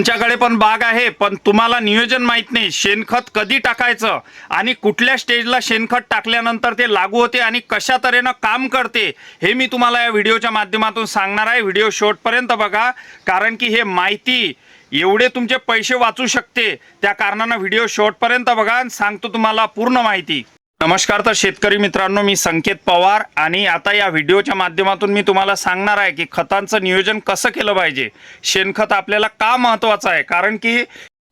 तुमच्याकडे पण बाग आहे, पण तुम्हाला नियोजन माहित नाही, शेणखत कधी टाकायचं आणि कुठल्या स्टेजला शेणखत टाकल्यानंतर ते लागू होते आणि कशा तऱ्हेनं काम करते हे मी तुम्हाला या व्हिडिओच्या माध्यमातून सांगणार आहे। व्हिडिओ शेवटपर्यंत बघा, कारण की हे माहिती एवढे तुमचे पैसे वाचू शकते, त्या कारणानं व्हिडिओ शेवटपर्यंत बघा आणि सांगतो तुम्हाला पूर्ण माहिती। नमस्कार, तर शेतकरी मित्रांनो, मी संकेत पवार आणि आता या व्हिडिओच्या माध्यमातून मी तुम्हाला सांगणार आहे की खतांचं नियोजन कसं केलं पाहिजे। शेणखत आपल्याला का महत्त्वाचं आहे, कारण की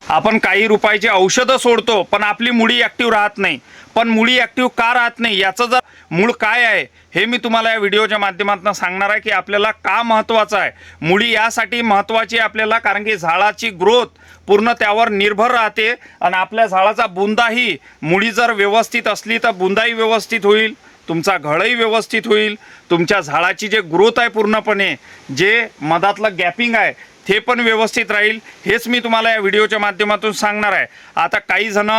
आपण काही रुपयाची औषधं सोडतो पण आपली मुळी ॲक्टिव्ह राहत नाही। पण मुळी ॲक्टिव्ह का राहत नाही याचं जर मूळ काय आहे हे मी तुम्हाला या व्हिडिओच्या माध्यमातून सांगणार आहे की आपल्याला का महत्त्वाचं आहे। मुळी यासाठी महत्त्वाची आहे आपल्याला, कारण की झाडाची ग्रोथ पूर्ण त्यावर निर्भर राहते आणि आपल्या झाडाचा बुंदाही, मुळी जर व्यवस्थित असली तर बुंदाही व्यवस्थित होईल, तुमचा घडही व्यवस्थित होईल, तुमच्या झाडाची जे ग्रोथ आहे पूर्णपणे, जे मधातलं गॅपिंग आहे ते पण व्यवस्थित राहील। हेच मी तुम्हाला या व्हिडिओच्या माध्यमातून सांगणार आहे। आता काही जण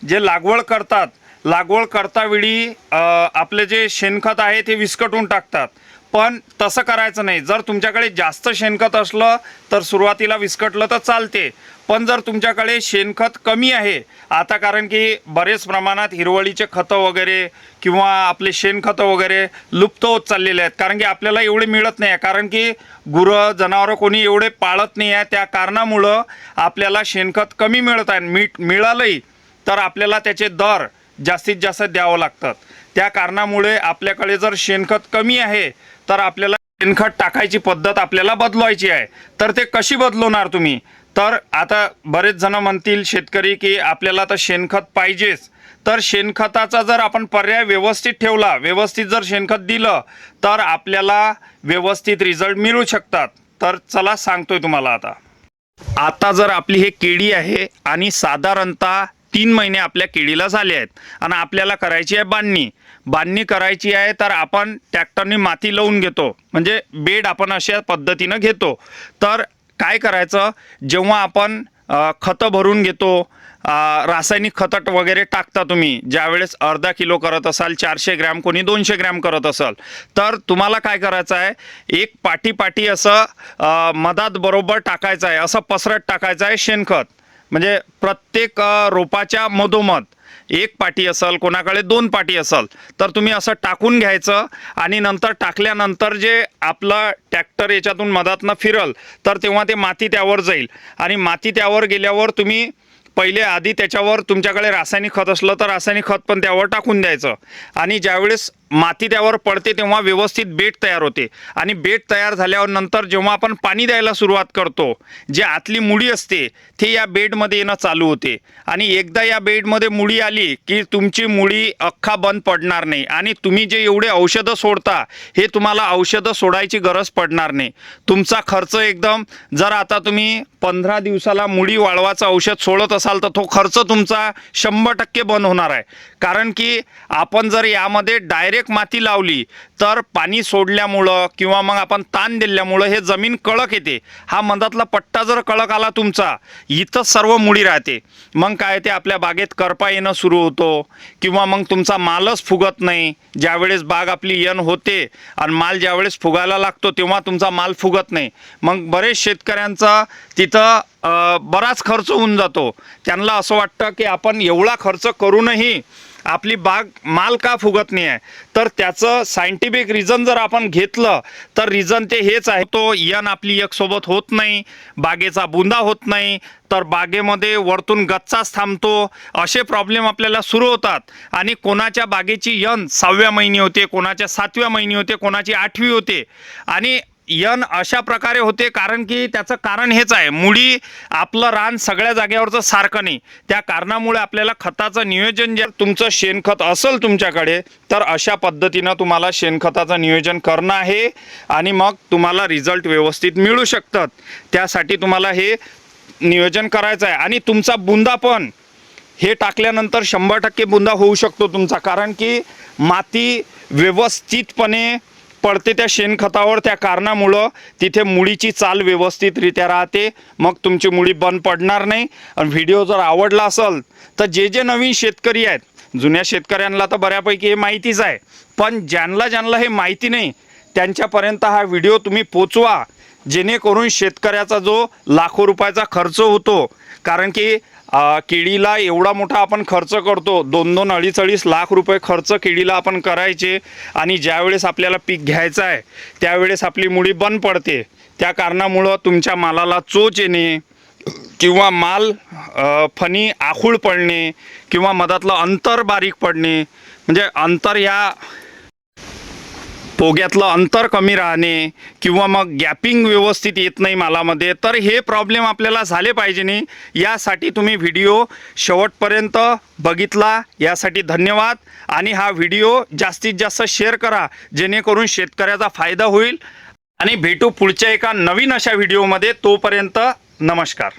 जे लागवड करतात, लागवड करतावेळी आपले जे शेणखत आहे ते विस्कटून टाकतात, पण तसं करायचं नाही। जर तुमच्याकडे जास्त शेणखत असलं तर सुरुवातीला विस्कटलं तर चालते, पण जर तुमच्याकडे शेणखत कमी आहे आता, कारण की बरेच प्रमाणात हिरवळीचे खतं वगैरे किंवा आपले शेणखतं वगैरे लुप्त होत चाललेले आहेत, कारण की आपल्याला एवढे मिळत नाही आहे, कारण की गुरं जनावरं कोणी एवढे पाळत नाही आहे, त्या कारणामुळं आपल्याला शेणखत कमी मिळत आहे। मिळालंही तर आपल्याला त्याचे दर जास्तीत जास्त द्यावं लागतात। त्या कारणामुळे आपल्याकडे जर शेणखत कमी आहे तर आपल्याला शेणखत टाकायची पद्धत आपल्याला बदलवायची आहे। तर ते कशी बदलवणार तुम्ही? तर आता बरेच जण म्हणतील शेतकरी की आपल्याला तर शेणखत पाहिजेच, तर शेणखताचा जर आपण पर्याय व्यवस्थित ठेवला, व्यवस्थित जर शेणखत दिलं तर आपल्याला व्यवस्थित रिझल्ट मिळू शकतात। तर चला सांगतोय तुम्हाला। आता जर आपली हे केळी आहे आणि साधारणतः 3 महिने आपल्या केळीला झाले आहेत आणि आपल्याला करायची आहे बांधणी करायची आहे, तर आपण ट्रॅक्टरने माती लावून घेतो, म्हणजे बेड आपण अशा पद्धतीनं घेतो। तर काय करायचं, जेव्हा आपण खतं भरून घेतो, रासायनिक खत वगैरे टाकता तुम्ही, ज्यावेळेस अर्धा किलो करत असाल, 400 ग्रॅम, कोणी 200 ग्रॅम करत असाल, तर तुम्हाला काय करायचं आहे, एक पाटी असं मधात बरोबर टाकायचं आहे, असं पसरट टाकायचं आहे शेणखत, म्हणजे प्रत्येक रोपाच्या मधोमध एक पाटी असेल, कोणाकडे 2 पाटी असेल, तर तुम्ही असं टाकून घ्यायचं आणि नंतर टाकल्यानंतर जे आपलं ट्रॅक्टर याच्यातून मधातनं फिरल तर तेव्हा ते माती त्यावर जाईल आणि माती त्यावर गेल्यावर तुम्ही पहिले आधी त्याच्यावर तुमच्याकडे रासायनिक खत असलं तर रासायनिक खत पण त्यावर टाकून द्यायचं आणि ज्यावेळेस माती त्यावर पडते तेव्हा व्यवस्थित बेड तयार होते आणि बेड तयार झाल्यावर नंतर जेव्हा आपण पाणी द्यायला सुरुवात करतो, जे आतली मुळी असते ते या बेडमध्ये येणं चालू होते आणि एकदा या बेडमध्ये मुळी आली की तुमची मुळी अख्खा बंद पडणार नाही आणि तुम्ही जे एवढे औषधं सोडता हे तुम्हाला औषधं सोडायची गरज पडणार नाही। तुमचा खर्च एकदम, जर आता तुम्ही 15 दिवसाला मुळी वाळवाचं औषध सोडत असाल तर तो खर्च तुमचा 100% बंद होणार आहे, कारण की आपण जर यामध्ये डायरेक्ट माती लावली तर पाणी सोडल्यामुळं किंवा मग आपण ताण दिल्यामुळं हे जमीन कडक येते। हा मधातला पट्टा जर कडक आला तुमचा, इथं सर्व मुळी राहते, मग काय ते आपल्या बागेत करपा येणं सुरू होतो किंवा मग तुमचा मालच फुगत नाही। ज्यावेळेस बाग आपली यन होते आणि माल ज्यावेळेस फुगायला लागतो तेव्हा तुमचा माल फुगत नाही, मग बरेच शेतकऱ्यांचा तिथं बराच खर्च होऊन जातो। त्यांना असं वाटतं की आपण एवढा खर्च करूनही आपली बाग माल का फुगत नाही आहे, तर त्याचं सायंटिफिक रिझन जर आपण घेतलं तर रिझन ते हेच आहे, तो यन आपली एकसोबत होत नाही, बागेचा बुंदा होत नाही, तर बागेमध्ये वरतून गच्चाच थांबतो, असे प्रॉब्लेम आपल्याला सुरू होतात आणि कोणाच्या बागेची यन 6व्या महिनी होते, कोणाच्या 7व्या महिनी होते, कोणाची 8वी होते आणि यन अशा प्रकारे होते, कारण की त्याचं कारण हेच आहे, मुळी आपलं रान सगळ्या जागेवरचं सारखं नाही। त्या कारणामुळे आपल्याला खताचं नियोजन, जर तुमचं शेणखत असेल तुमच्याकडे तर अशा पद्धतीनं तुम्हाला शेणखताचं नियोजन करणं आहे आणि मग तुम्हाला रिझल्ट व्यवस्थित मिळू शकतात। त्यासाठी तुम्हाला हे नियोजन करायचं आहे आणि तुमचा बुंदा पण हे टाकल्यानंतर 100% बुंदा होऊ शकतो तुमचा, कारण की माती व्यवस्थितपणे पडते त्या शेणखतावर, त्या कारणामुळं तिथे मुळीची चाल व्यवस्थितरित्या राहते, मग तुमची मुळी बंद पडणार नाही। आणि व्हिडिओ जर आवडला असेल तर जे नवीन शेतकरी आहेत, जुन्या शेतकऱ्यांना तर बऱ्यापैकी हे माहितीच आहे, पण ज्यांना हे माहिती नाही त्यांच्यापर्यंत हा व्हिडिओ तुम्ही पोचवा, जेणेकरून शेतकऱ्याचा जो लाखो रुपयाचा खर्च होतो, कारण की केळीला एवढा मोठा आपण खर्च करतो, 2-2, 2.5 लाख रुपये खर्च केळीला आपण करायचे, आणि ज्यावेळेस आपल्याला पीक घ्यायचं आहे त्यावेळेस आपली मुळी बंद पडते. त्या कारणामुळं तुमच्या मालाला चोच येणे किंवा माल फणी आखूळ पडणे किंवा मधातलं अंतर बारीक पडणे, म्हणजे अंतर ह्या पोग्यातलं अंतर कमी राहणे किंवा मग गॅपिंग व्यवस्थित येत नाही मालामध्ये, तर हे प्रॉब्लेम आपल्याला झाले पाहिजे नाही. यासाठी तुम्ही व्हिडिओ शेवटपर्यंत बघितला, यासाठी धन्यवाद. आणि हा व्हिडिओ जास्तीत जास्त शेअर करा, जेणेकरून शेतकऱ्याचा फायदा होईल. आणि भेटू पुढच्या एका नवीन अशा व्हिडिओमध्ये. तोपर्यंत नमस्कार.